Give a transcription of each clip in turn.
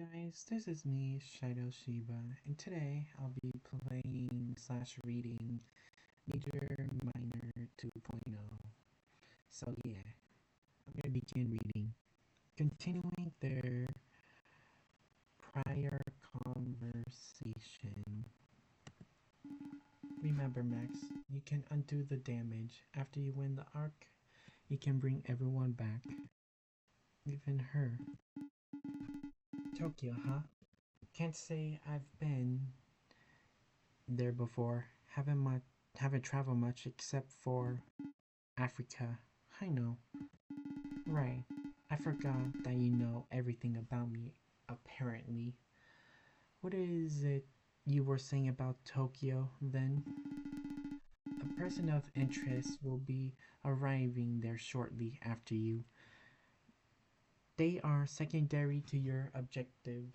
guys, this is me, Shydo Shiba, and today I'll be playing slash reading Major Minor 2.0. So yeah, I'm gonna begin reading. Continuing their prior conversation. Remember Max, you can undo the damage. After you win the arc, you can bring everyone back. Even her. Tokyo, huh? Can't say I've been there before. Haven't traveled much except for Africa. I know. Right. I forgot that you know everything about me, apparently. What is it you were saying about Tokyo then? A person of interest will be arriving there shortly after you. They are secondary to your objective.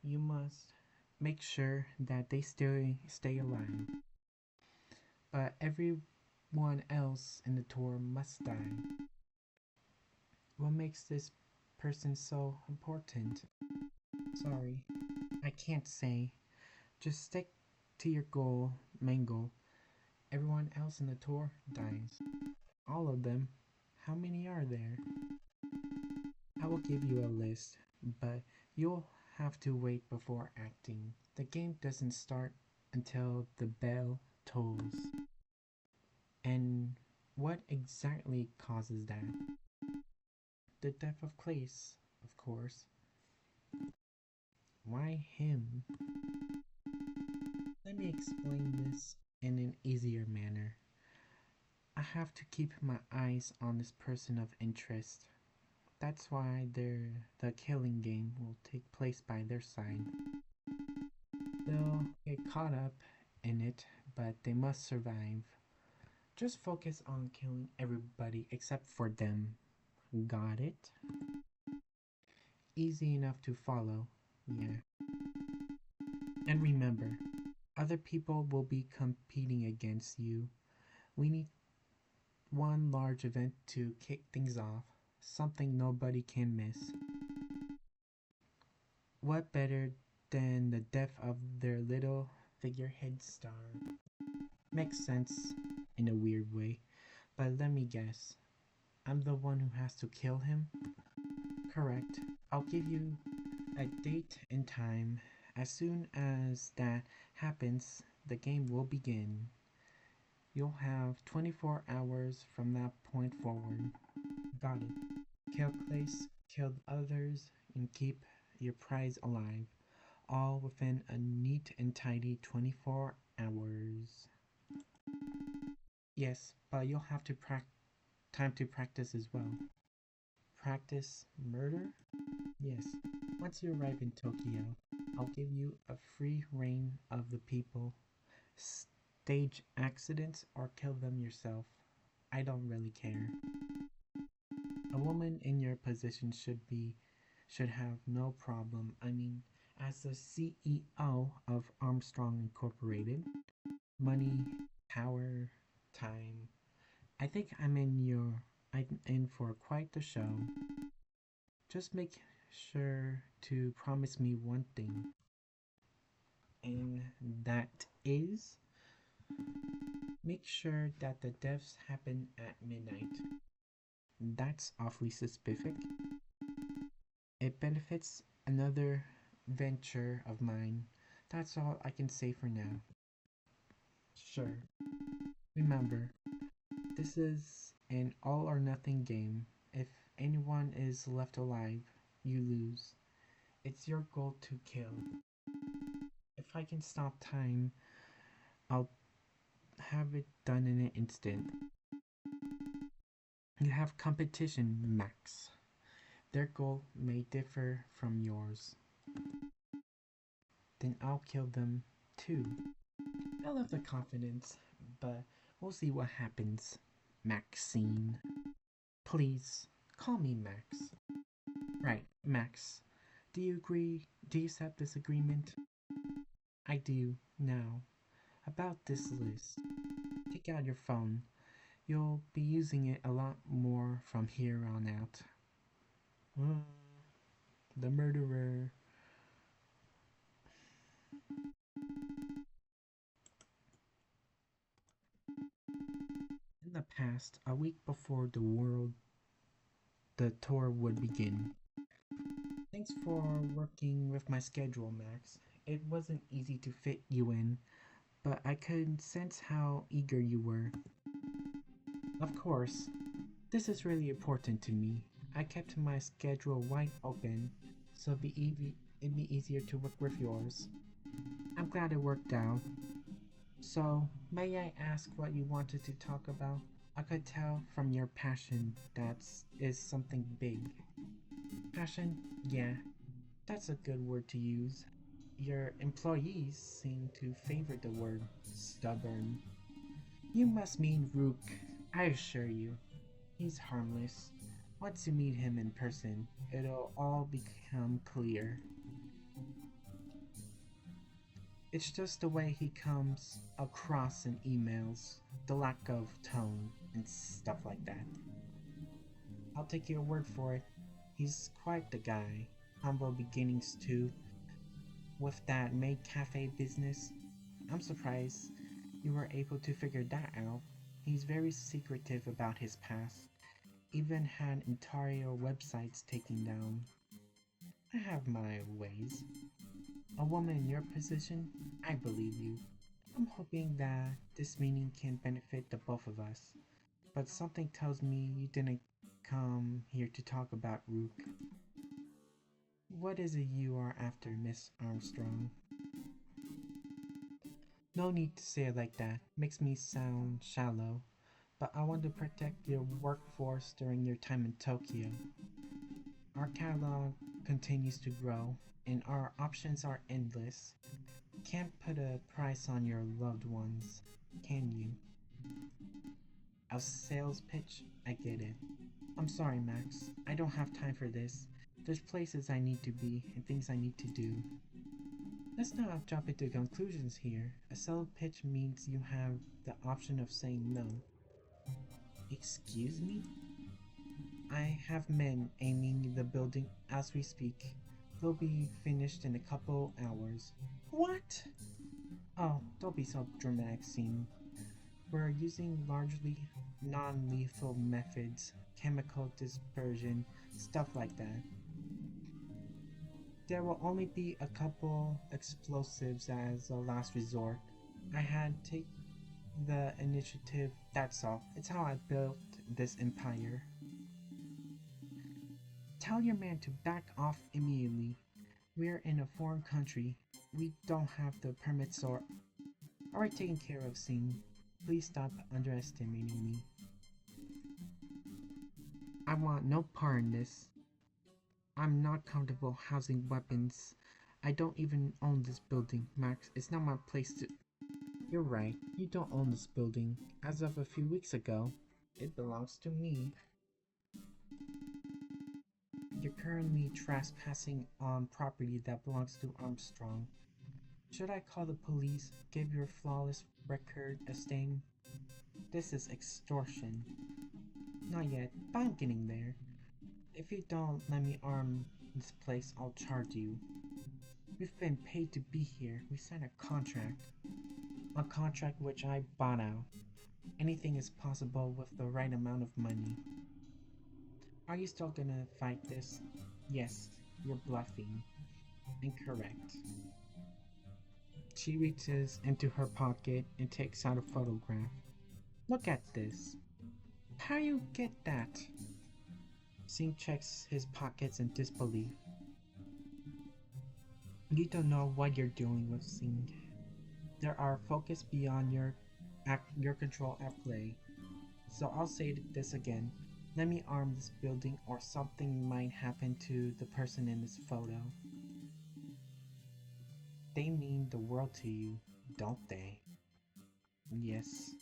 You must make sure that they still stay alive. But everyone else in the tour must die. What makes this person so important? Sorry, I can't say. Just stick to your goal, main goal. Everyone else in the tour dies. All of them? How many are there? I will give you a list, but you'll have to wait before acting. The game doesn't start until the bell tolls. And what exactly causes that? The death of Klace, of course. Why him? Let me explain this in an easier manner. I have to keep my eyes on this person of interest. That's why the killing game will take place by their side. They'll get caught up in it, but they must survive. Just focus on killing everybody except for them. Got it? Easy enough to follow, yeah. And remember, other people will be competing against you. We need one large event to kick things off, something nobody can miss. What better than the death of their little figurehead star? Makes sense in a weird way, but let me guess. I'm the one who has to kill him? Correct. I'll give you a date and time. As soon as that happens, the game will begin. You'll have 24 hours from that point forward. Got it. Kill Klace, kill others, and keep your prize alive. All within a neat and tidy 24 hours. Yes, but you'll have to time to practice as well. Practice murder? Yes. Once you arrive in Tokyo, I'll give you a free reign of the people. Stage accidents or kill them yourself. I don't really care. A woman in your position should have no problem. I mean, as the CEO of Armstrong Incorporated, money, power, time. I think I'm in for quite the show. Just make sure to promise me one thing. And that is make sure that the deaths happen at midnight. That's awfully specific. It benefits another venture of mine. That's all I can say for now. Sure. Remember, this is an all or nothing game. If anyone is left alive, you lose. It's your goal to kill. If I can stop time, I'll have it done in an instant. You have competition, Max. Their goal may differ from yours. Then I'll kill them too. I love the confidence, but we'll see what happens. Maxine. Please, call me Max. Right, Max. Do you agree? Do you accept this agreement? I do, now. About this list. Take out your phone. You'll be using it a lot more from here on out. The murderer. passed a week before the tour would begin. Thanks for working with my schedule, Max. It wasn't easy to fit you in, but I could sense how eager you were. Of course, this is really important to me. I kept my schedule wide open, so it'd be easier to work with yours. I'm glad it worked out. So, may I ask what you wanted to talk about? I could tell from your passion that is something big. Passion? Yeah, that's a good word to use. Your employees seem to favor the word stubborn. You must mean Rook. I assure you, he's harmless. Once you meet him in person, it'll all become clear. It's just the way he comes across in emails, the lack of tone, and stuff like that. I'll take your word for it. He's quite the guy. Humble beginnings too, with that maid cafe business. I'm surprised you were able to figure that out. He's very secretive about his past, even had entire websites taken down. I have my ways. A woman in your position, I believe you. I'm hoping that this meeting can benefit the both of us, but something tells me you didn't come here to talk about Rook. What is it you are after, Miss Armstrong? No need to say it like that. Makes me sound shallow. But I want to protect your workforce during your time in Tokyo. Our catalog continues to grow, and our options are endless. Can't put a price on your loved ones, can you? A sales pitch? I get it. I'm sorry, Max. I don't have time for this. There's places I need to be and things I need to do. Let's not jump into conclusions here. A sales pitch means you have the option of saying no. Excuse me? I have men aiming the building as we speak. They'll be finished in a couple hours. What? Oh, don't be so dramatic, scene. We're using largely non-lethal methods, chemical dispersion, stuff like that. There will only be a couple explosives as a last resort. I had take the initiative, that's all. It's how I built this empire. Tell your man to back off immediately. We're in a foreign country. We don't have the permits or... Alright, taken care of, scene. Please stop underestimating me. I want no part in this. I'm not comfortable housing weapons. I don't even own this building, Max. It's not my place to... You're right. You don't own this building. As of a few weeks ago, it belongs to me. You're currently trespassing on property that belongs to Armstrong. Should I call the police? Give your flawless record a stain? This is extortion. Not yet, but I'm getting there. If you don't let me arm this place, I'll charge you. We've been paid to be here. We signed a contract. A contract which I bought out. Anything is possible with the right amount of money. Are you still gonna fight this? Yes, you're bluffing. Incorrect. She reaches into her pocket and takes out a photograph. Look at this. How you get that? Singh checks his pockets in disbelief. You don't know what you're dealing with, Singh. There are focus beyond your control at play. So I'll say this again. Let me arm this building or something might happen to the person in this photo. They mean the world to you, don't they? Yes.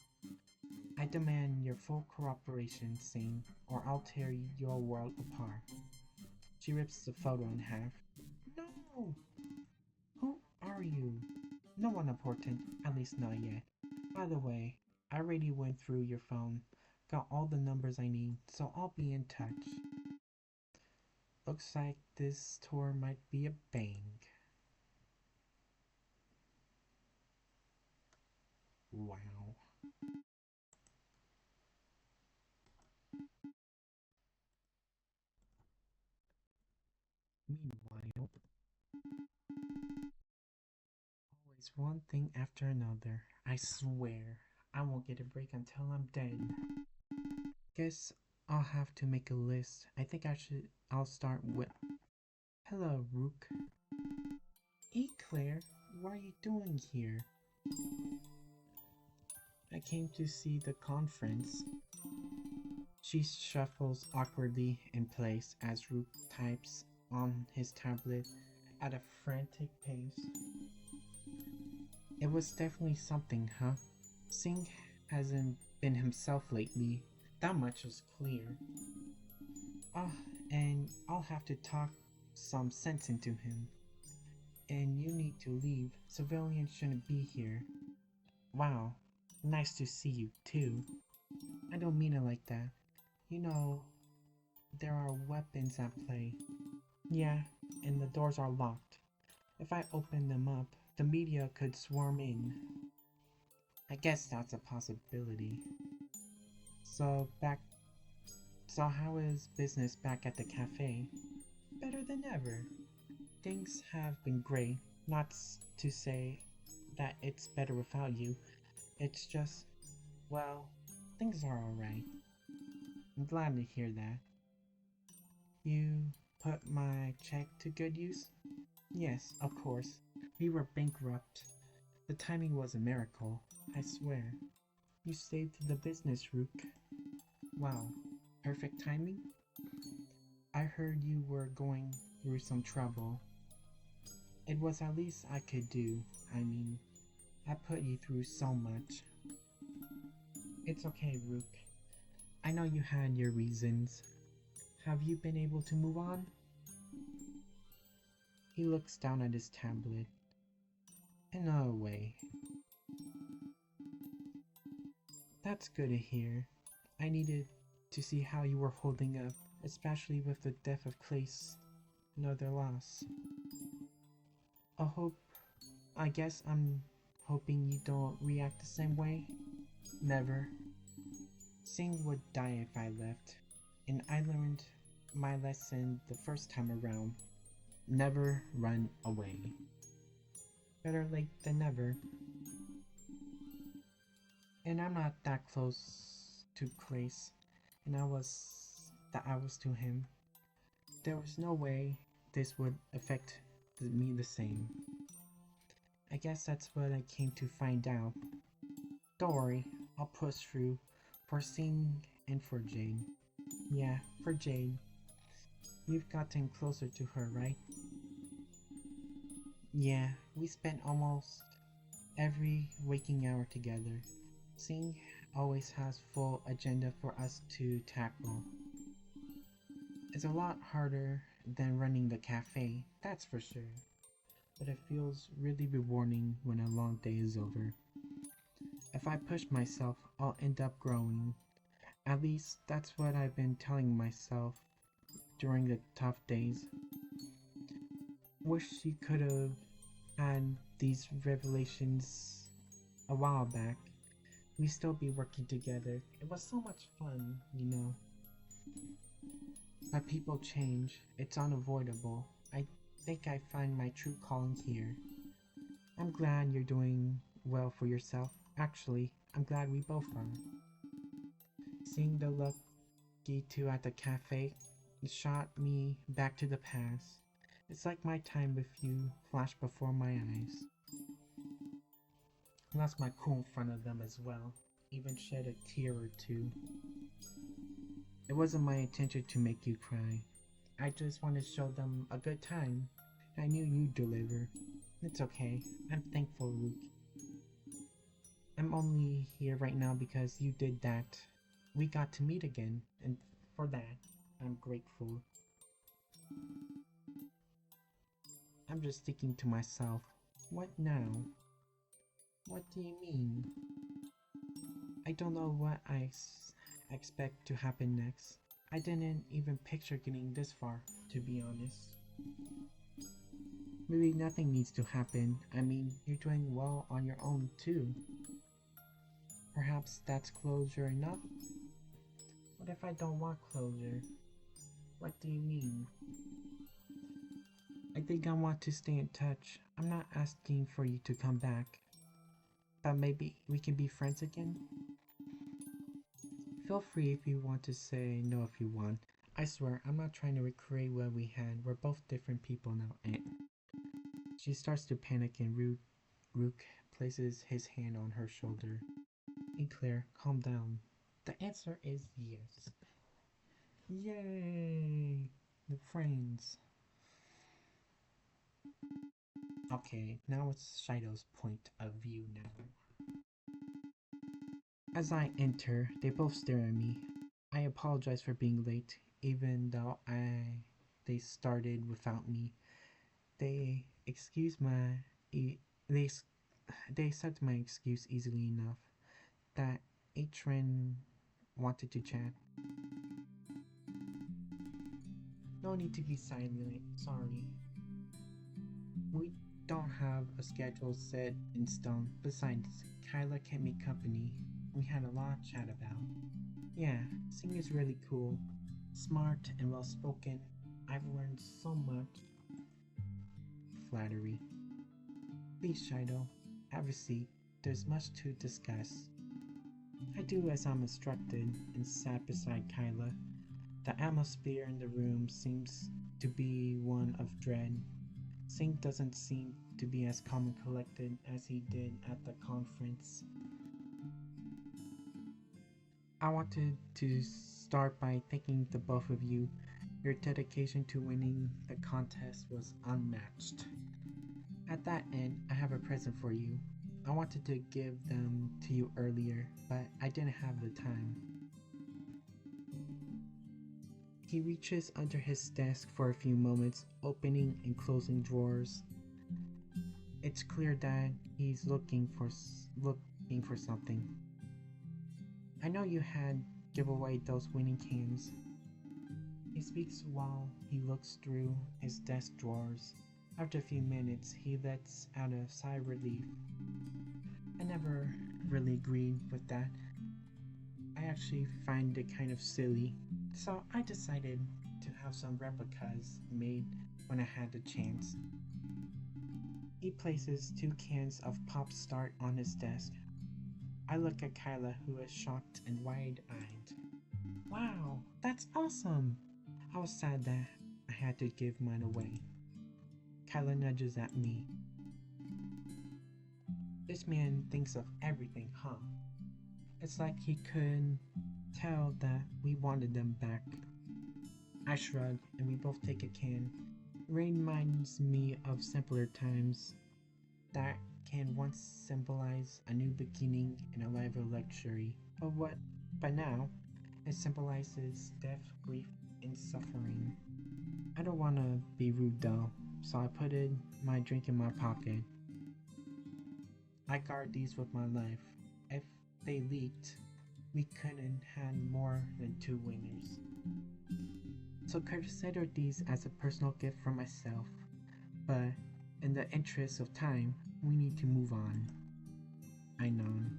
I demand your full cooperation, Singh, or I'll tear your world apart. She rips the photo in half. No! Who are you? No one important, at least not yet. By the way, I already went through your phone, got all the numbers I need, so I'll be in touch. Looks like this tour might be a bang. Wow. Meanwhile, always one thing after another. I swear, I won't get a break until I'm dead. Guess I'll have to make a list. I think I'll start with. Hello, Rook. Hey, Claire, what are you doing here? I came to see the conference. She shuffles awkwardly in place as Rook types on his tablet at a frantic pace. It was definitely something, huh? Singh hasn't been himself lately. That much is clear. Ah, and I'll have to talk some sense into him. And you need to leave. Civilians shouldn't be here. Wow, nice to see you too. I don't mean it like that. You know, there are weapons at play. Yeah, and the doors are locked. If I open them up, the media could swarm in. I guess that's a possibility. So back so how is business back at the cafe? Better than ever. Things have been great, not to say that it's better without you. It's just, well, things are alright. I'm glad to hear that. You put my check to good use? Yes, of course. We were bankrupt. The timing was a miracle, I swear. You saved the business, Rook. Wow, perfect timing? I heard you were going through some trouble. It was at least I could do. I mean, I put you through so much. It's okay, Rook. I know you had your reasons. Have you been able to move on? He looks down at his tablet. In a way. That's good to hear. I needed to see how you were holding up, especially with the death of Klace. Another loss. I guess I'm hoping you don't react the same way. Never. Singh would die if I left, and I learned my lesson the first time around. Never run away. Better late than never. And I'm not that close to Klace, and I was to him. There was no way this would affect me the same. I guess that's what I came to find out. Don't worry, I'll push through for Singh and for Jade. Yeah, for Jade. You've gotten closer to her, right? Yeah, we spent almost every waking hour together. Singh always has full agenda for us to tackle. It's a lot harder than running the cafe, that's for sure. But it feels really rewarding when a long day is over. If I push myself, I'll end up growing. At least that's what I've been telling myself during the tough days. Wish she could have had these revelations a while back. We'd still be working together. It was so much fun, you know. But people change. It's unavoidable. I think I find my true calling here. I'm glad you're doing well for yourself. Actually, I'm glad we both are. Seeing the lucky two at the cafe, it shot me back to the past. It's like my time with you flashed before my eyes. Lost my cool in front of them as well. Even shed a tear or two. It wasn't my intention to make you cry. I just wanted to show them a good time. I knew you'd deliver. It's okay. I'm thankful, Luke. I'm only here right now because you did that. We got to meet again, and for that, I'm grateful. I'm just thinking to myself, what now? What do you mean? I don't know what I expect to happen next. I didn't even picture getting this far, to be honest. Really nothing needs to happen. I mean, you're doing well on your own too. Perhaps that's closure enough? What if I don't want closure? What do you mean? think I want to stay in touch. I'm not asking for you to come back, but maybe we can be friends again? Feel free if you want to say no if you want. I swear, I'm not trying to recreate what we had. We're both different people now, and she starts to panic and Rook places his hand on her shoulder. Hey Claire, calm down. The answer is yes. Yay! The friends. Okay, now it's Shydo's point of view now. As I enter, they both stare at me. I apologize for being late, even though they started without me. They excuse my they they accept my excuse easily enough that Atron wanted to chat. No need to be silent, sorry. We don't have a schedule set in stone. Besides, Kyla kept me company. We had a lot of chat about. Yeah, Sing is really cool, smart and well spoken. I've learned so much. Flattery. Please, Shydo, have a seat. There's much to discuss. I do as I'm instructed and sat beside Kyla. The atmosphere in the room seems to be one of dread. Sing doesn't seem to be as calm and collected as he did at the conference. I wanted to start by thanking the both of you. Your dedication to winning the contest was unmatched. At that end, I have a present for you. I wanted to give them to you earlier, but I didn't have the time. He reaches under his desk for a few moments, opening and closing drawers. It's clear that he's looking for something. I know you had give away those winning cans. He speaks while he looks through his desk drawers. After a few minutes, he lets out a sigh of relief. I never really agreed with that. I actually find it kind of silly. So I decided to have some replicas made when I had the chance. He places 2 cans of Pop Start on his desk. I look at Kyla, who is shocked and wide-eyed. Wow, that's awesome! I was sad that I had to give mine away. Kyla nudges at me. This man thinks of everything, huh? It's like he couldn't tell that we wanted them back. I shrug, and we both take a can. It reminds me of simpler times. That can once symbolize a new beginning and a life of luxury. But now, it symbolizes death, grief, and suffering. I don't want to be rude though, so I put my drink in my pocket. I guard these with my life. If they leaked, we couldn't have more than 2 winners. So consider these as a personal gift from myself, but in the interest of time, we need to move on. I nod.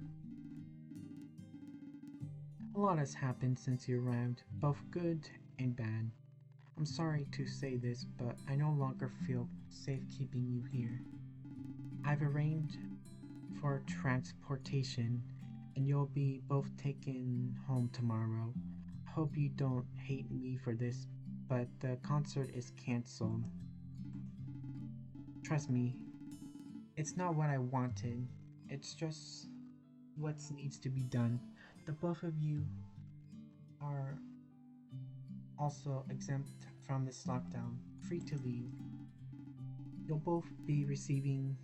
A lot has happened since you arrived, both good and bad. I'm sorry to say this, but I no longer feel safe keeping you here. I've arranged for transportation, and you'll be both taken home tomorrow. Hope you don't hate me for this, but the concert is cancelled. Trust me, it's not what I wanted. It's just what needs to be done. The both of you are also exempt from this lockdown, free to leave. You'll both be receiving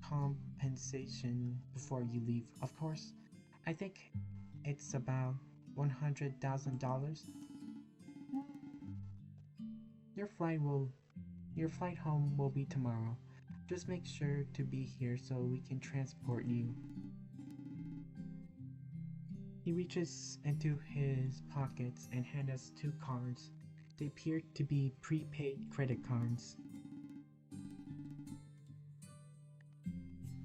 compensation before you leave. Of course, I think it's about $100,000. Your flight home will be tomorrow. Just make sure to be here so we can transport you. He reaches into his pockets and hands us 2 cards. They appear to be prepaid credit cards.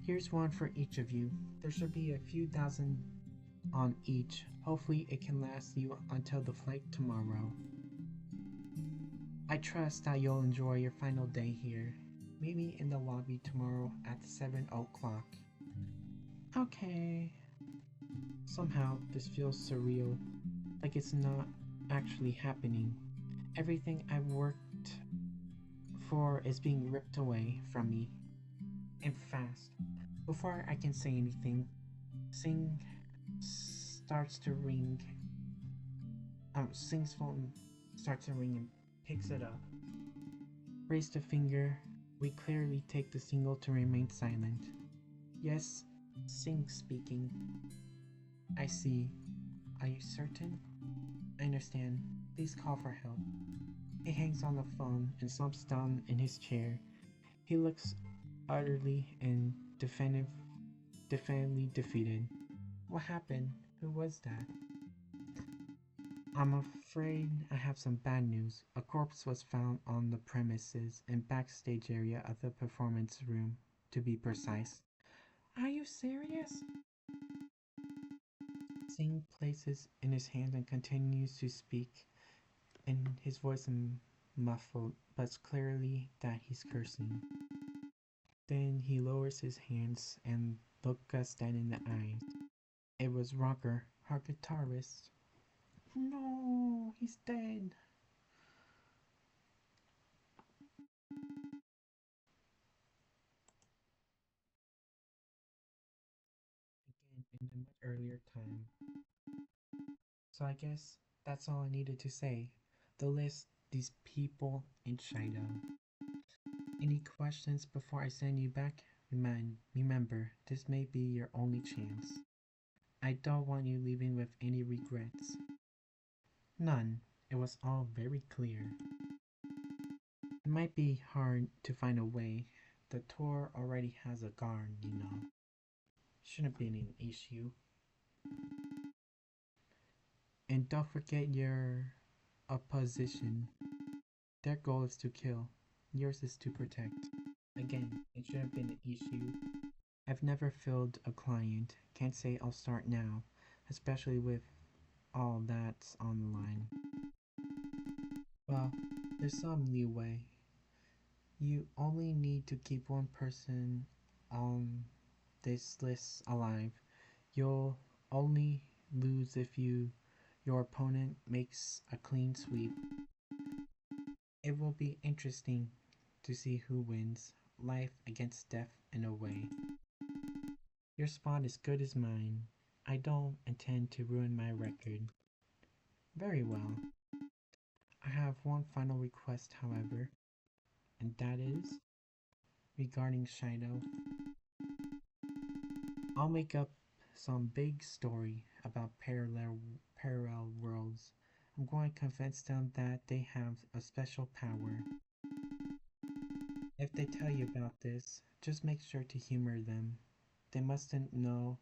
Here's one for each of you. There should be a few thousand on each. Hopefully it can last you until the flight tomorrow. I trust that you'll enjoy your final day here. Meet me in the lobby tomorrow at 7 o'clock. Okay. Somehow, this feels surreal, like it's not actually happening. Everything I worked for is being ripped away from me, and fast. Before I can say anything, Sing starts to ring. Sing's phone starts to ring and picks it up. Raised a finger. We clearly take the signal to remain silent. Yes, Sing speaking. I see. Are you certain? I understand. Please call for help. He hangs on the phone and slumps down in his chair. He looks utterly and definitively defeated. What happened? Who was that? I'm afraid I have some bad news. A corpse was found on the premises and backstage area of the performance room, to be precise. Are you serious? Singh places in his hand and continues to speak, and his voice muffled, but clearly that he's cursing. Then he lowers his hands and looks us dead in the eyes. It was Rocker, our guitarist. No, he's dead. Again, in a much earlier time. So I guess that's all I needed to say. The list, these people, and Shydo. Any questions before I send you back? Remember, this may be your only chance. I don't want you leaving with any regrets. None. It was all very clear. It might be hard to find a way. The tour already has a guard, you know. Shouldn't be an issue. And don't forget your opposition. Their goal is to kill. Yours is to protect. Again, it should have been an issue. I've never filled a client. Can't say I'll start now, especially with all that's on the line. Well, there's some leeway. You only need to keep one person on this list alive. You'll only lose if your opponent makes a clean sweep. It will be interesting to see who wins, life against death in a way. Your spot is good as mine. I don't intend to ruin my record. Very well. I have one final request, however, and that is regarding Shydo. I'll make up some big story about parallel worlds. I'm going to convince them that they have a special power. If they tell you about this, just make sure to humor them. They mustn't know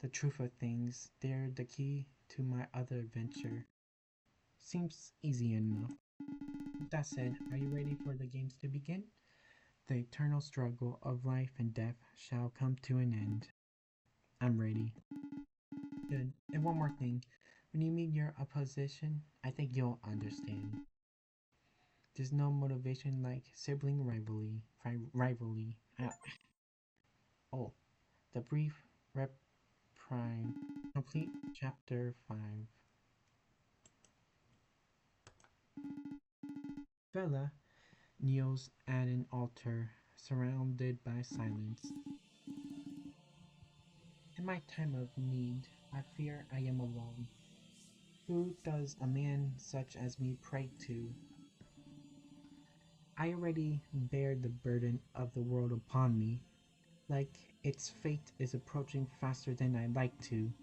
the truth of things. They're the key to my other adventure. Seems easy enough. With that said, are you ready for the games to begin? The eternal struggle of life and death shall come to an end. I'm ready. Good. And one more thing. When you meet your opposition, I think you'll understand. There's no motivation like sibling rivalry. Oh, the brief rep prime. Complete chapter 5. Vela kneels at an altar, surrounded by silence. In my time of need, I fear I am alone. Who does a man such as me pray to? I already bear the burden of the world upon me, like its fate is approaching faster than I'd like to.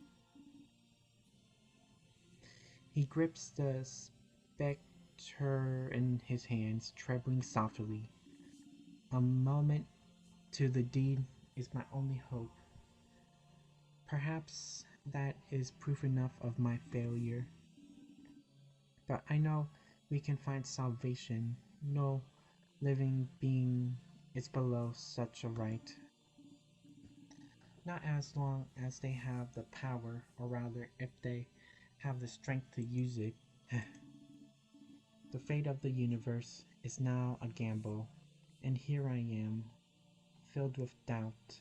He grips the spectre in his hands, trembling softly. A moment to the deed is my only hope. Perhaps that is proof enough of my failure. But I know we can find salvation. No living being is below such a right. Not as long as they have the power, or rather, if they have the strength to use it. The fate of the universe is now a gamble, and here I am, filled with doubt,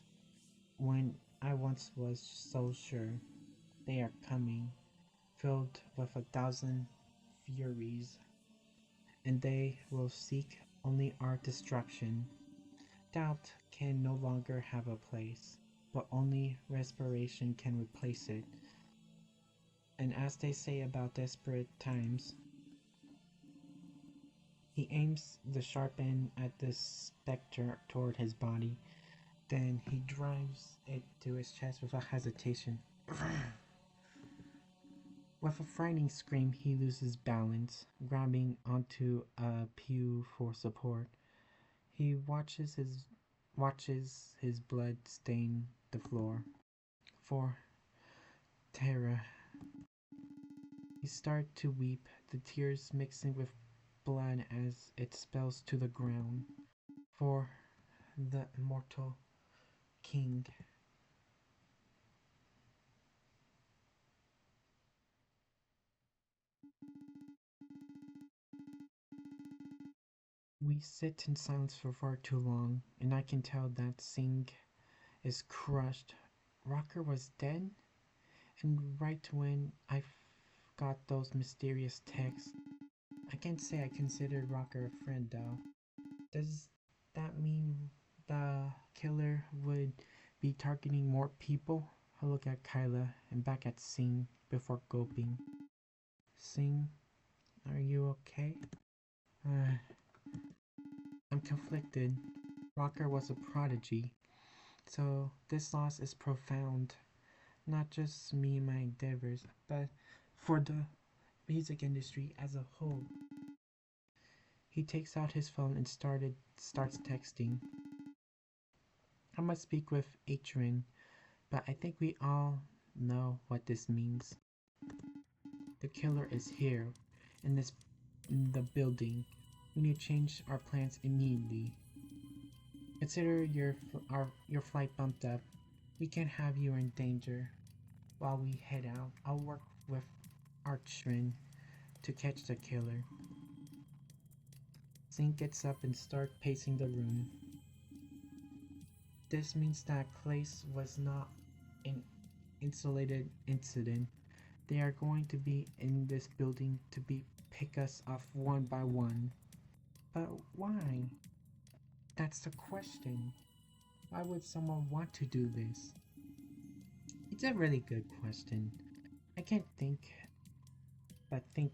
when I once was so sure. They are coming, filled with 1,000 furies, and they will seek only our destruction. Doubt can no longer have a place, but only respiration can replace it. And as they say about desperate times, he aims the sharp end at the spectre toward his body, then he drives it to his chest without hesitation. With a frightening scream, he loses balance, grabbing onto a pew for support. He watches his blood stain the floor. For terror, he starts to weep, the tears mixing with blood as it spills to the ground. For the immortal king. We sit in silence for far too long, and I can tell that Singh is crushed. Rocker was dead, and right when I got those mysterious texts, I can't say I considered Rocker a friend though. Does that mean the killer would be targeting more people? I look at Kyla and back at Singh before gulping. Singh, are you okay? Uh, I'm conflicted. Rocker was a prodigy, so this loss is profound. Not just me and my endeavors, but for the music industry as a whole. He takes out his phone and starts texting. I must speak with Atrin, but I think we all know what this means. The killer is here, in this in the building. We need to change our plans immediately. Consider your flight bumped up. We can't have you in danger. While we head out, I'll work with Archrin to catch the killer. Zink gets up and starts pacing the room. This means that Klace was not an isolated incident. They are going to be in this building to pick us off one by one. But why? That's the question. Why would someone want to do this? It's a really good question. I can't think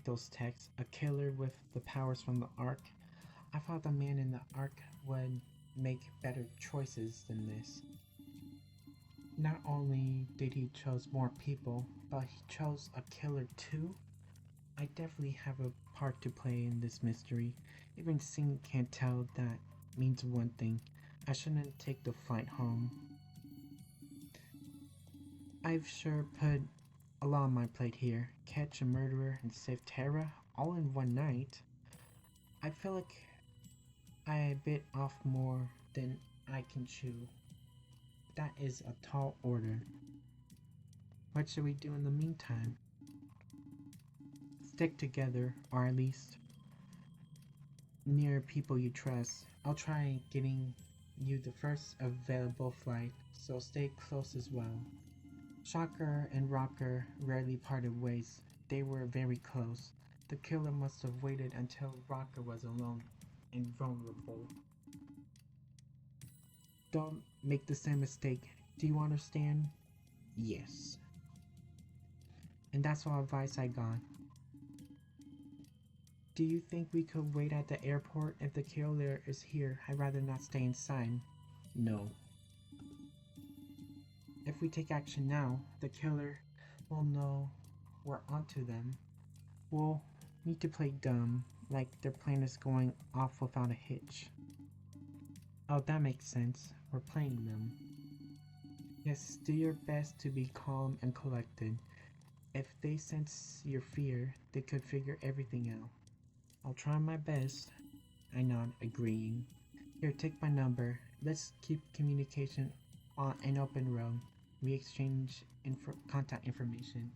those texts. A killer with the powers from the Ark. I thought the man in the Ark would make better choices than this. Not only did he choose more people, but he chose a killer too? I definitely have a part to play in this mystery. Even Singh can't tell that means one thing. I shouldn't take the flight home. I've sure put a lot on my plate here. Catch a murderer and save Tara all in one night. I feel like I bit off more than I can chew. That is a tall order. What should we do in the meantime? Stick together, or at least near people you trust. I'll try getting you the first available flight, so stay close as well. Shocker and Rocker rarely parted ways. They were very close. The killer must have waited until Rocker was alone and vulnerable. Don't make the same mistake. Do you understand? Yes. And that's all advice I got. Do you think we could wait at the airport? If the killer is here, I'd rather not stay inside. No. If we take action now, the killer will know we're onto them. We'll need to play dumb, like their plan is going off without a hitch. Oh, that makes sense. We're playing them. Yes, do your best to be calm and collected. If they sense your fear, they could figure everything out. I'll try my best. I nod, agreeing. Here, take my number. Let's keep communication on an open road. We exchange contact information.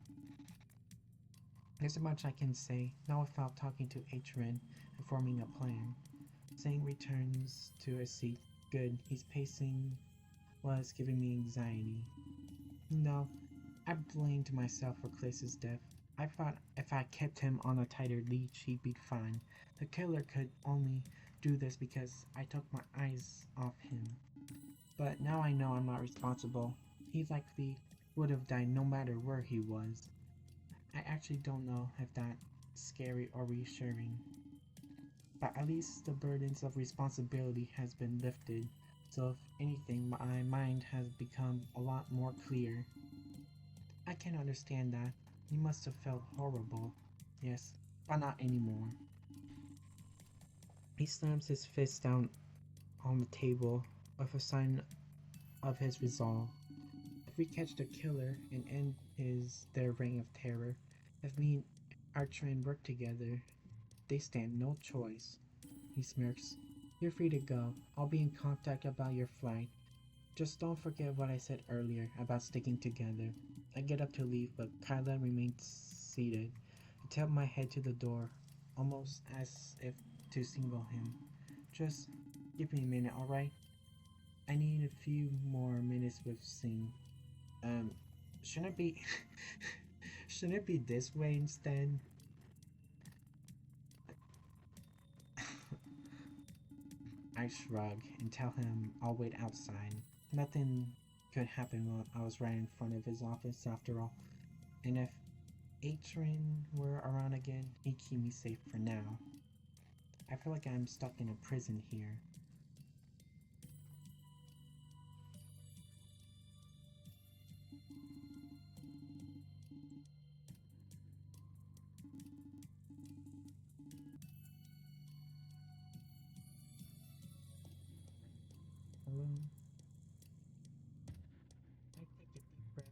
There's much I can say, not without talking to Atrin and forming a plan. Saying returns to his seat. Good, he's pacing was giving me anxiety. No, I blamed myself for Klace's death. I thought if I kept him on a tighter leash, he'd be fine. The killer could only do this because I took my eyes off him. But now I know I'm not responsible. He likely would have died no matter where he was. I actually don't know if that's scary or reassuring. But at least the burdens of responsibility has been lifted. So if anything, my mind has become a lot more clear. I can understand that. You must have felt horrible. Yes, but not anymore. He slams his fist down on the table with a sign of his resolve. If we catch the killer and end their reign of terror, if me and Archer work together, they stand no choice. He smirks. You're free to go. I'll be in contact about your flight. Just don't forget what I said earlier about sticking together. I get up to leave, but Kyla remains seated. I tip my head to the door, almost as if to signal him. Just give me a minute, alright? I need a few more minutes with Sing. Um, shouldn't it be shouldn't it be this way instead? I shrug and tell him I'll wait outside. Nothing could happen while I was right in front of his office after all. And if Atrin were around again, he'd keep me safe for now. I feel like I'm stuck in a prison here. Hello? I take a deep breath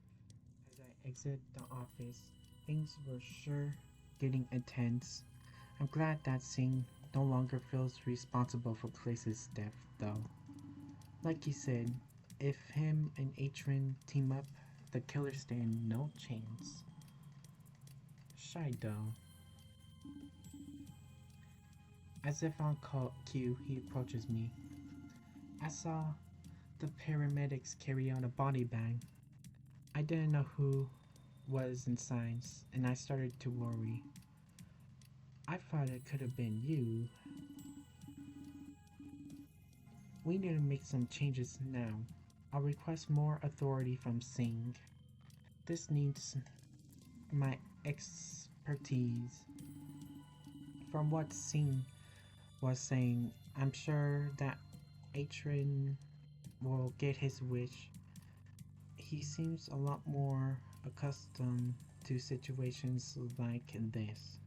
as I exit the office. Things were sure getting intense. I'm glad that Singh no longer feels responsible for Klace's death, though. Like you said, if him and Atrin team up, the killers stand no chance. Shydo. As if on cue, he approaches me. I saw the paramedics carry out a body bag. I didn't know who was inside, and I started to worry. I thought it could have been you. We need to make some changes now. I'll request more authority from Singh. This needs my expertise. From what Singh was saying, I'm sure that Atrin will get his wish. He seems a lot more accustomed to situations like this.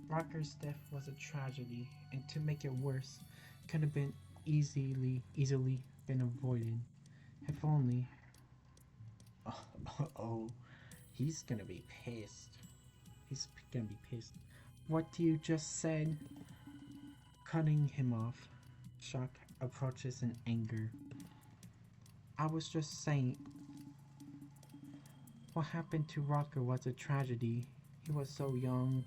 Rocker's death was a tragedy, and to make it worse, could have been easily been avoided. If only. Oh, he's gonna be pissed. He's gonna be pissed. What you just said? Cutting him off. Shock approaches in anger. I was just saying, what happened to Rocker was a tragedy. He was so young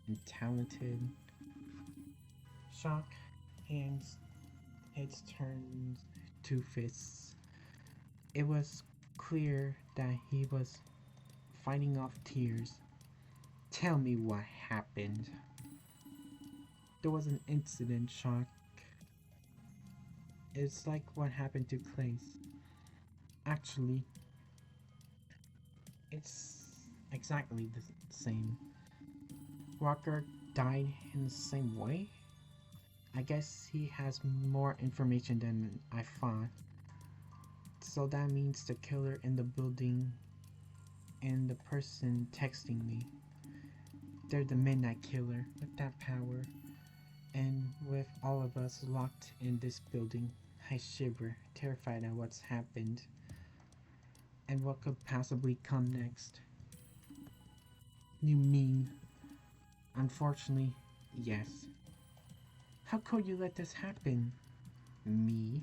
and talented. Shock, hands, heads turned to fists. It was clear that he was fighting off tears. Tell me what happened. There was an incident, Shock. It's like what happened to Klace. Actually, it's exactly the same. Rocker died in the same way? I guess he has more information than I thought. So that means the killer in the building and the person texting me. They're the Midnight Killer with that power. And with all of us locked in this building, I shiver, terrified at what's happened and what could possibly come next. You mean? Unfortunately, yes. How could you let this happen? Me?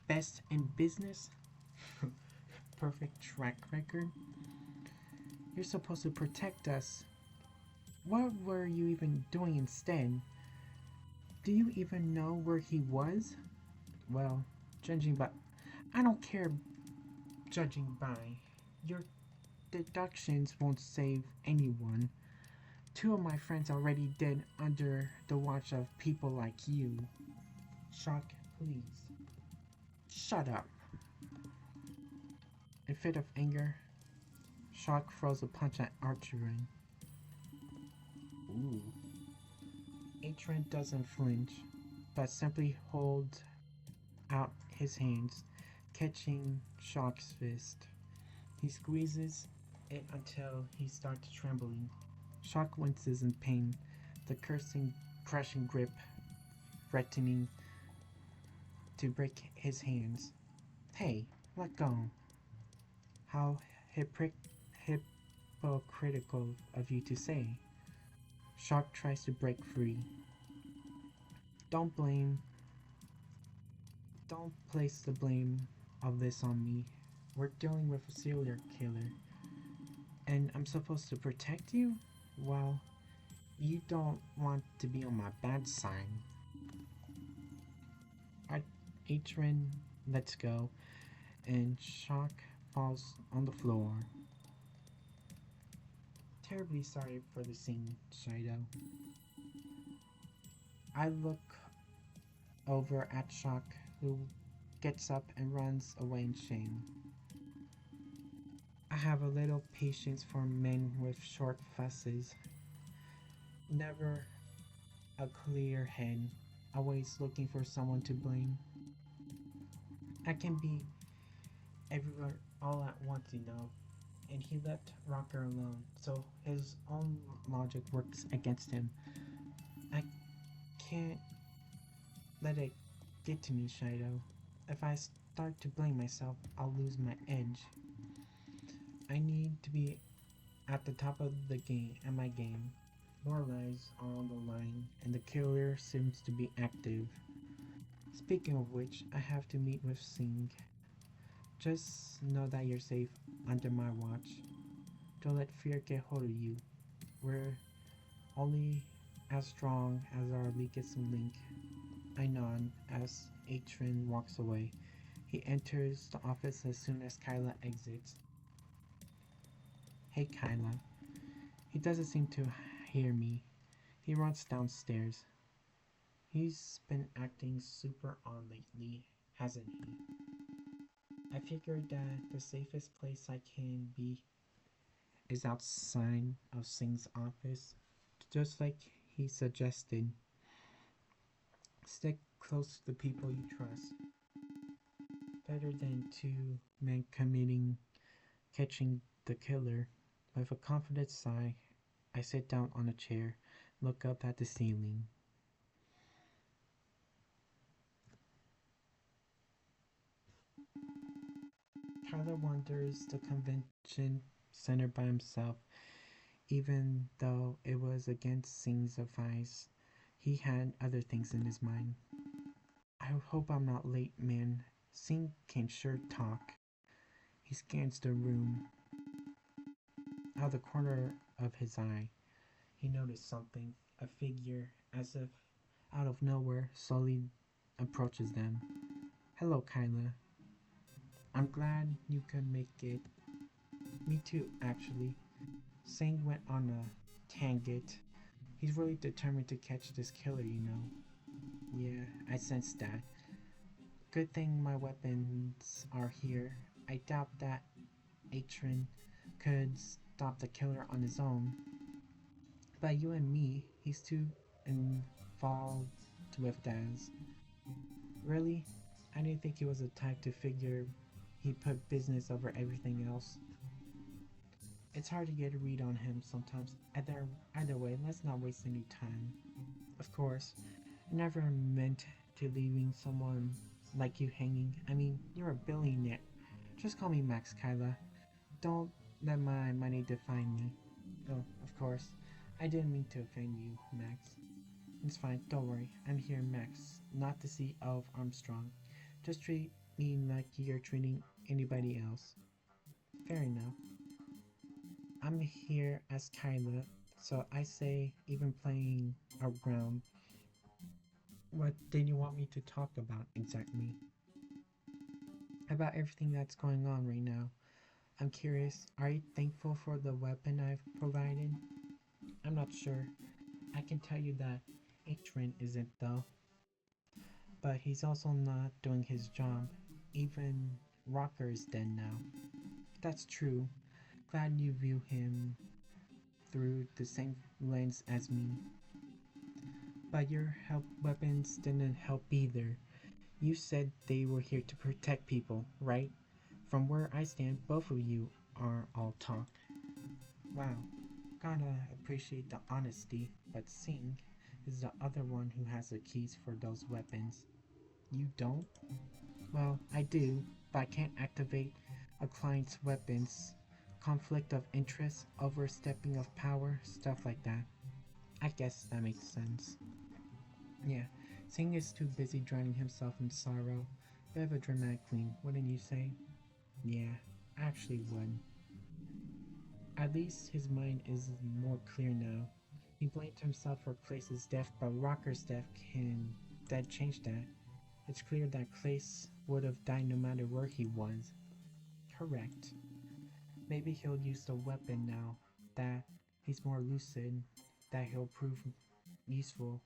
Best in business? Perfect track record? You're supposed to protect us. What were you even doing instead? Do you even know where he was? Well, judging by. I don't care judging by. Your deductions won't save anyone. Two of my friends already dead under the watch of people like you. Shock, please. Shut up. In fit of anger, Shock throws a punch at Archery. Ooh. Atron doesn't flinch, but simply holds out his hands, catching Shock's fist. He squeezes it until he starts trembling. Shock winces in pain, the cursing, crushing grip threatening to break his hands. Hey, let go. How hypocritical of you to say. Shock tries to break free. Don't blame. Don't place the blame of this on me. We're dealing with a serial killer. And I'm supposed to protect you? Well, you don't want to be on my bad side. Atron lets go, and Shock falls on the floor. Terribly sorry for the scene, Shydo. I look over at Shock, who gets up and runs away in shame. I have a little patience for men with short fusses. Never a clear head, always looking for someone to blame. I can be everywhere all at once, you know. And he left Rocker alone, so his own logic works against him. I can't let it get to me, Shydo. If I start to blame myself, I'll lose my edge. I need to be at the top of the game at my game. More lives are on the line, and the killer seems to be active. Speaking of which, I have to meet with Singh. Just know that you're safe under my watch. Don't let fear get hold of you. We're only as strong as our weakest link. I nod as Atron walks away. He enters the office as soon as Kyla exits. Hey Kyla. He doesn't seem to hear me. He runs downstairs. He's been acting super on lately, hasn't he? I figured that the safest place I can be is outside of Singh's office, just like he suggested. Stick close to the people you trust. Better than two men catching the killer. With a confident sigh, I sit down on a chair, look up at the ceiling. Tyler wanders the convention center by himself, even though it was against Singh's advice. He had other things in his mind. I hope I'm not late, man. Singh can sure talk. He scans the room. Out of the corner of his eye, he noticed something. A figure, as if out of nowhere, slowly approaches them. Hello, Kyla. I'm glad you could make it. Me too, actually. Singh went on a tangent. He's really determined to catch this killer, you know. Yeah, I sensed that. Good thing my weapons are here. I doubt that Atron could stop the killer on his own. But you and me, he's too involved with Daz. Really? I didn't think he was the type to figure he put business over everything else. It's hard to get a read on him sometimes. Either way, let's not waste any time. Of course, I never meant to leaving someone like you hanging. I mean, you're a billionaire. Just call me Max, Kyla. Don't let my money define me. Oh, of course. I didn't mean to offend you, Max. It's fine, don't worry. I'm here, Max, not the CEO of Armstrong. Just treat me like you're treating anybody else. Fair enough. I'm here as Kyla, so I say, even playing around, what did you want me to talk about exactly? About everything that's going on right now. I'm curious, are you thankful for the weapon I've provided? I'm not sure. I can tell you that Atrin isn't though, but he's also not doing his job. Even Rocker is dead now. That's true. Glad you view him through the same lens as me. But your help weapons didn't help either. You said they were here to protect people, right? From where I stand, both of you are all talk. Wow, gotta appreciate the honesty, but Singh is the other one who has the keys for those weapons. You don't? Well, I do, but I can't activate a client's weapons. Conflict of interest, overstepping of power, stuff like that. I guess that makes sense. Yeah, Singh is too busy drowning himself in sorrow. Bit of a dramatic queen, wouldn't you say? Yeah, I actually would. At least his mind is more clear now. He blamed himself for Klace's death, but Rocker's death can that change that. It's clear that Klace would have died no matter where he was. Correct. Maybe he'll use the weapon now that he's more lucid, that he'll prove useful.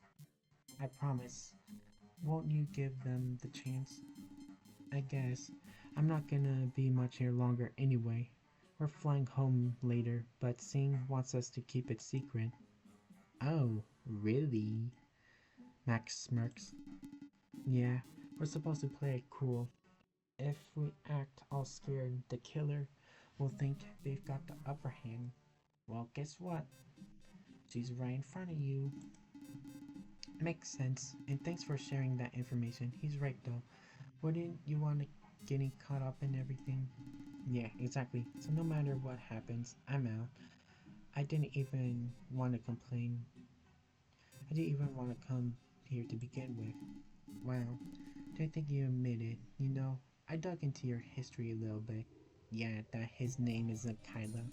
I promise. Won't you give them the chance? I guess. I'm not gonna be much here longer anyway. We're flying home later, but Singh wants us to keep it secret. Oh, really? Max smirks. Yeah, we're supposed to play it cool. If we act all scared, the killer will think they've got the upper hand. Well, guess what? She's right in front of you. Makes sense, and thanks for sharing that information. He's right though. Wouldn't you want to getting caught up in everything? Yeah, exactly. So no matter what happens, I'm out. I didn't even want to complain. I didn't even want to come here to begin with. Wow, don't think you admit it. You know, I dug into your history a little bit. Yeah, that his name isn't Kyla.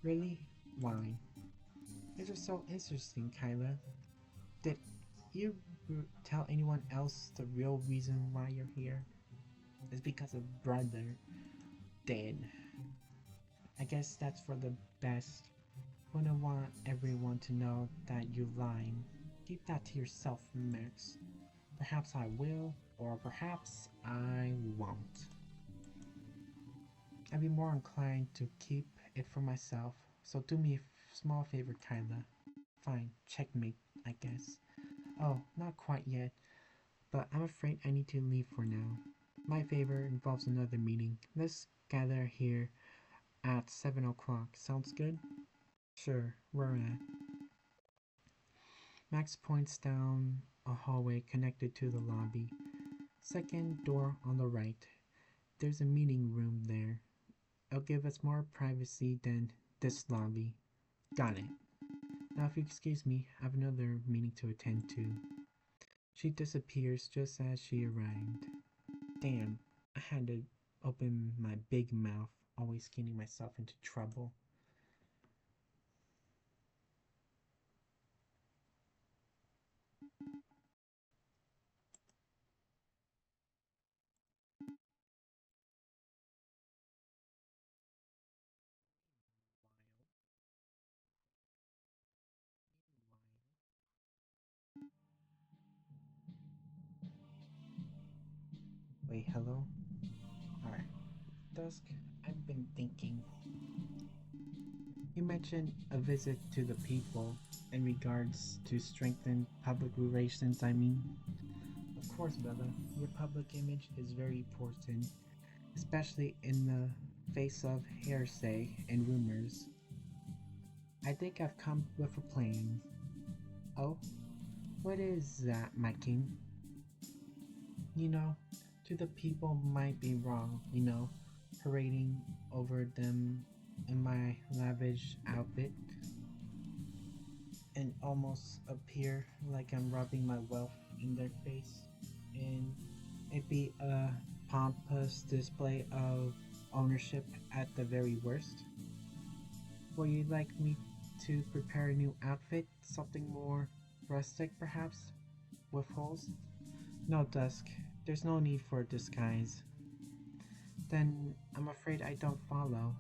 Really? Why? This is so interesting, Kyla. Did you tell anyone else the real reason why you're here? It's because of brother dead. I guess that's for the best. Wouldn't want everyone to know that you lied. Keep that to yourself, Max. Perhaps I will, or perhaps I won't. I'd be more inclined to keep it for myself, so do me a small favor, Kyla. Fine, checkmate, I guess. Oh, not quite yet, but I'm afraid I need to leave for now. My favor involves another meeting. Let's gather here at 7 o'clock. Sounds good? Sure, where at? Max points down a hallway connected to the lobby. Second door on the right. There's a meeting room there. It'll give us more privacy than this lobby. Got it. Now, if you excuse me, I have another meeting to attend to. She disappears just as she arrived. Damn, I had to open my big mouth, always getting myself into trouble. Wait, hello? Alright. Dusk, I've been thinking. You mentioned a visit to the people in regards to strengthen public relations, I mean. Of course, Bella, your public image is very important, especially in the face of hearsay and rumors. I think I've come with a plan. Oh, what is that, my king? You know, to the people might be wrong, parading over them in my lavish outfit and almost appear like I'm rubbing my wealth in their face. And it be a pompous display of ownership at the very worst. Will you like me to prepare a new outfit? Something more rustic, perhaps? With holes? No, Dusk. There's no need for a disguise. Then I'm afraid I don't follow.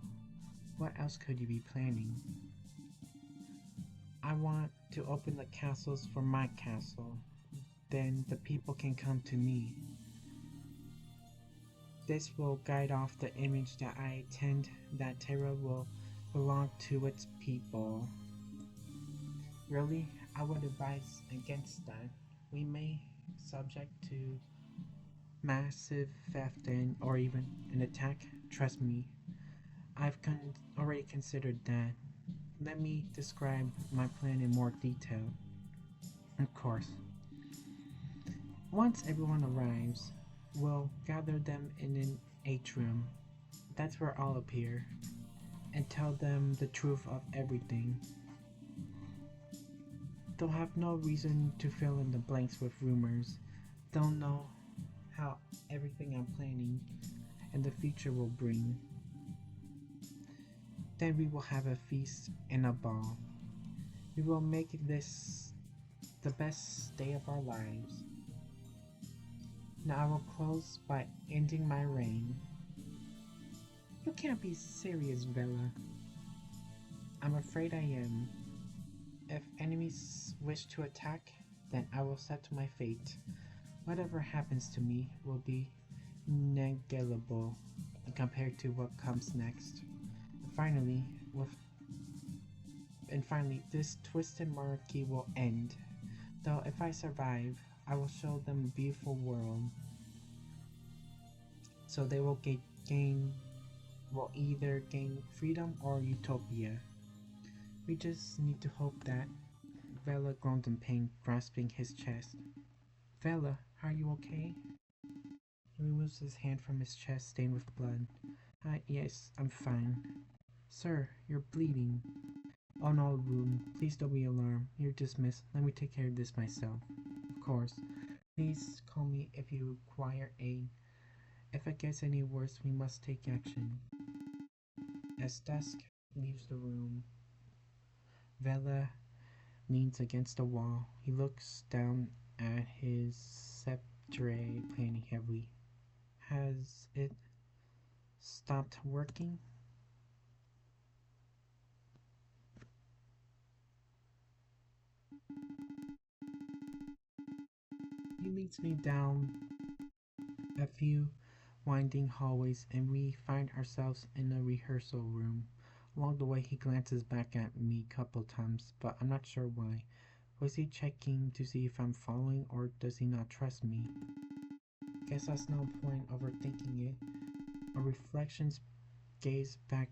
What else could you be planning? I want to open the castles for my castle. Then the people can come to me. This will guide off the image that I intend that Terra will belong to its people. Really? I would advise against that. We may subject to massive theft and or even an attack. Trust me, I've already considered that. Let me describe my plan in more detail. Of course. Once everyone arrives, we'll gather them in an atrium. That's where I'll appear and tell them the truth of everything. They'll have no reason to fill in the blanks with rumors. They'll know how everything I'm planning and the future will bring. Then we will have a feast and a ball. We will make this the best day of our lives. Now I will close by ending my reign. You can't be serious, Bella. I'm afraid I am. If enemies wish to attack, then I will settle my fate. Whatever happens to me will be negligible compared to what comes next. Finally, this twisted monarchy will end. Though if I survive, I will show them a beautiful world. So they will either gain freedom or utopia. We just need to hope that. Vela groaned in pain, grasping his chest. Vela, are you okay? He removes his hand from his chest, stained with blood. Yes, I'm fine. Sir, you're bleeding. Oh no, Rune, please don't be alarmed. You're dismissed. Let me take care of this myself. Of course. Please call me if you require aid. If it gets any worse, we must take action. As Dusk leaves the room, Vela leans against the wall. He looks down at his sceptre, planning heavily. Has it stopped working? He leads me down a few winding hallways and we find ourselves in a rehearsal room. Along the way he glances back at me a couple times, but I'm not sure why. Was he checking to see if I'm following or does he not trust me? Guess that's no point overthinking it. Our reflections gaze back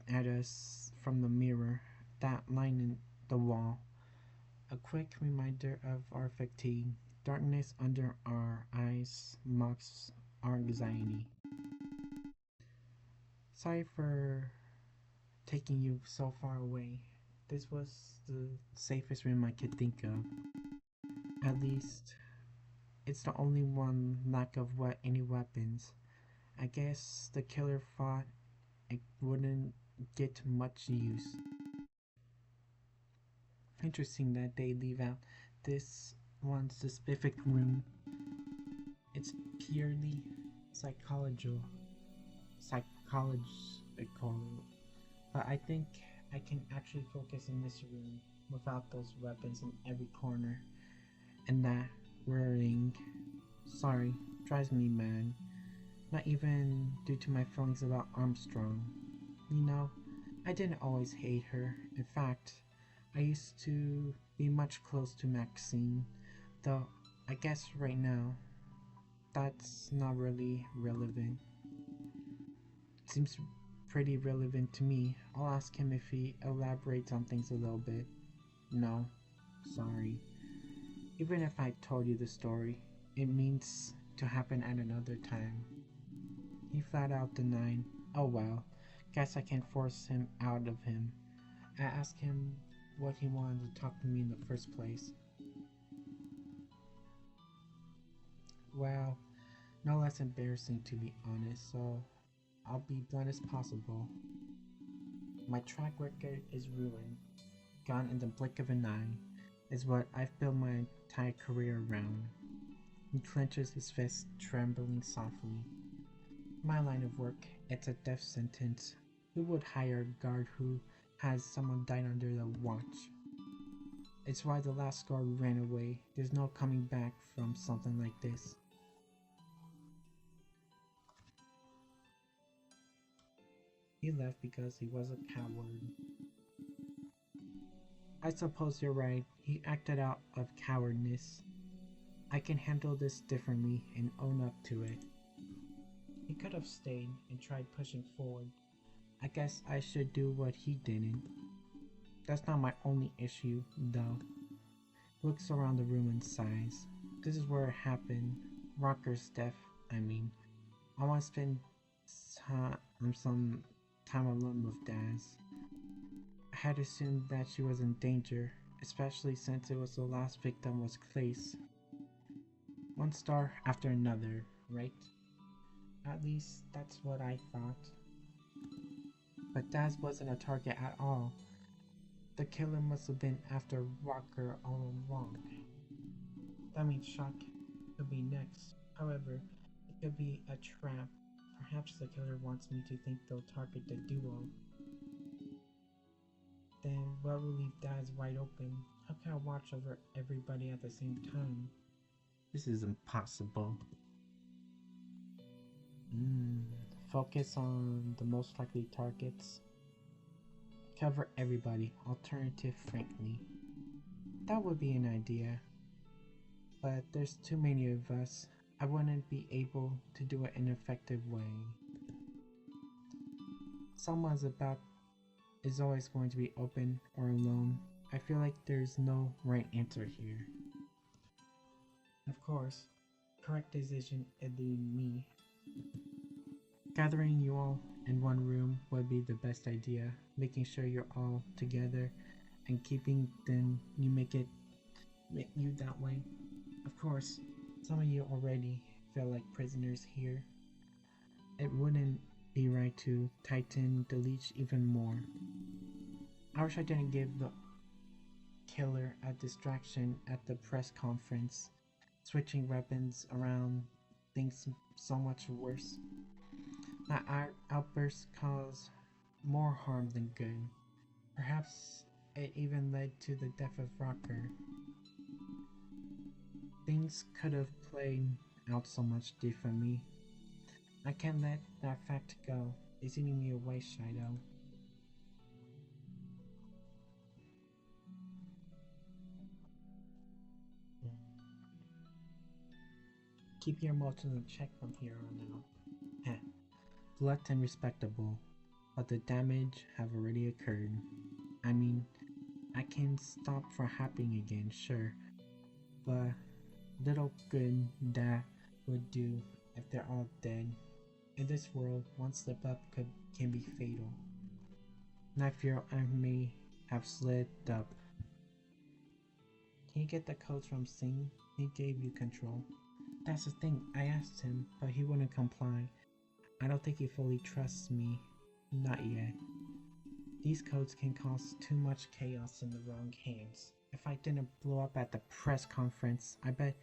at us from the mirror, that line in the wall. A quick reminder of our fatigue. Darkness under our eyes mocks our anxiety. Sorry for taking you so far away. This was the safest room I could think of. At least, it's the only one lack of any weapons. I guess the killer thought it wouldn't get much use. Interesting that they leave out this one specific room. It's purely psychological, but I think I can actually focus in this room without those weapons in every corner. And that whirring, sorry, drives me mad. Not even due to my feelings about Armstrong. You know, I didn't always hate her. In fact, I used to be much close to Maxine, though I guess right now, that's not really relevant. Seems pretty relevant to me. I'll ask him if he elaborates on things a little bit. No, sorry. Even if I told you the story, it means to happen at another time. He flat out denied. Oh well, guess I can't force him out of him. I asked him what he wanted to talk to me in the first place. Well, no less embarrassing to be honest, so I'll be blunt as possible. My track record is ruined, gone in the blink of an eye, is what I've built my entire career around. He clenches his fist, trembling softly. My line of work, it's a death sentence. Who would hire a guard who has someone died under the watch? It's why the last guard ran away. There's no coming back from something like this. He left because he was a coward. I suppose you're right. He acted out of cowardness. I can handle this differently and own up to it. He could have stayed and tried pushing forward. I guess I should do what he didn't. That's not my only issue, though. Looks around the room and sighs. This is where it happened. Rocker's death, I mean. I want to spend some time alone with Daz. I had assumed that she was in danger, especially since it was the last victim was Klace. One star after another, right? At least that's what I thought. But Daz wasn't a target at all. The killer must have been after Rocker all along. That means Shock could be next. However, it could be a trap. Perhaps the killer wants me to think they'll target the duo. Then what will leave Daz wide open? How can I watch over everybody at the same time? This is impossible. Focus on the most likely targets. Cover everybody. Alternative, frankly. That would be an idea. But there's too many of us. I wouldn't be able to do it in an effective way. Someone's is always going to be open or alone. I feel like there's no right answer here. Of course, correct decision would be me. Gathering you all in one room would be the best idea. Making sure you're all together and keeping then you make you that way. Of course, some of you already feel like prisoners here. It wouldn't be right to tighten the leash even more. I wish I didn't give the killer a distraction at the press conference. Switching weapons around things so much worse. That outburst caused more harm than good. Perhaps it even led to the death of Rocker. Things could have played out so much differently. I can't let that fact go. It's eating me away, Shydo. Keep your emotions in check from here on out. Heh. Blunt and respectable, but the damage have already occurred. I mean, I can stop from happening again, sure, but little good that would do if they're all dead. In this world, one slip up can be fatal. And I fear I may have slipped up. Can you get the codes from Singh? He gave you control. That's the thing, I asked him, but he wouldn't comply. I don't think he fully trusts me. Not yet. These codes can cause too much chaos in the wrong hands. If I didn't blow up at the press conference, I bet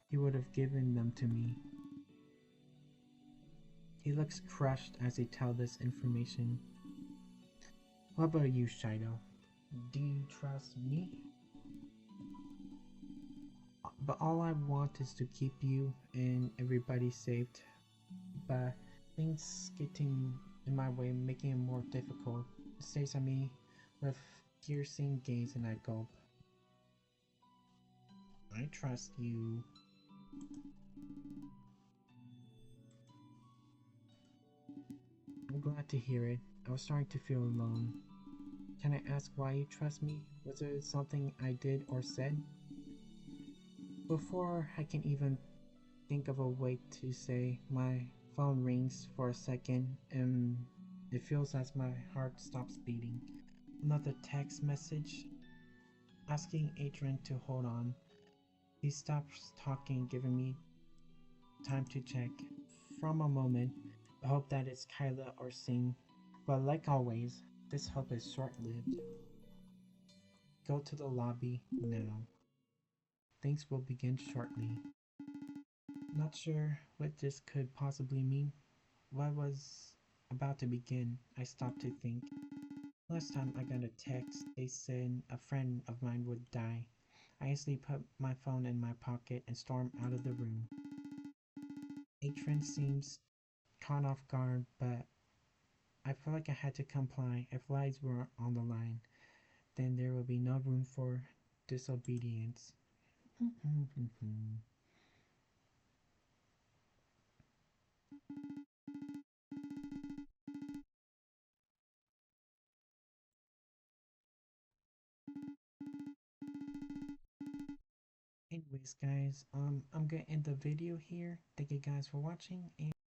he would have given them to me. He looks crushed as he tells this information. What about you, Shydo? Do you trust me? But all I want is to keep you and everybody saved. But things getting in my way, making it more difficult. It stares at me with piercing gaze and I gulp. I trust you. I'm glad to hear it. I was starting to feel alone. Can I ask why you trust me? Was there something I did or said? Before I can even think of a way to say, my phone rings for a second and it feels as my heart stops beating. Another text message asking Adrian to hold on. He stops talking, giving me time to check. From a moment, I hope that it's Kyla or Singh, but like always, This hope is short-lived. Go to the lobby now. Things will begin shortly. Not sure what this could possibly mean. What was about to begin, I stopped to think. Last time I got a text, they said a friend of mine would die. I instantly put my phone in my pocket and stormed out of the room. Atron seems caught off guard, but I felt like I had to comply. If lives were on the line, then there would be no room for disobedience. Anyways, guys, I'm gonna end the video here. Thank you guys for watching, and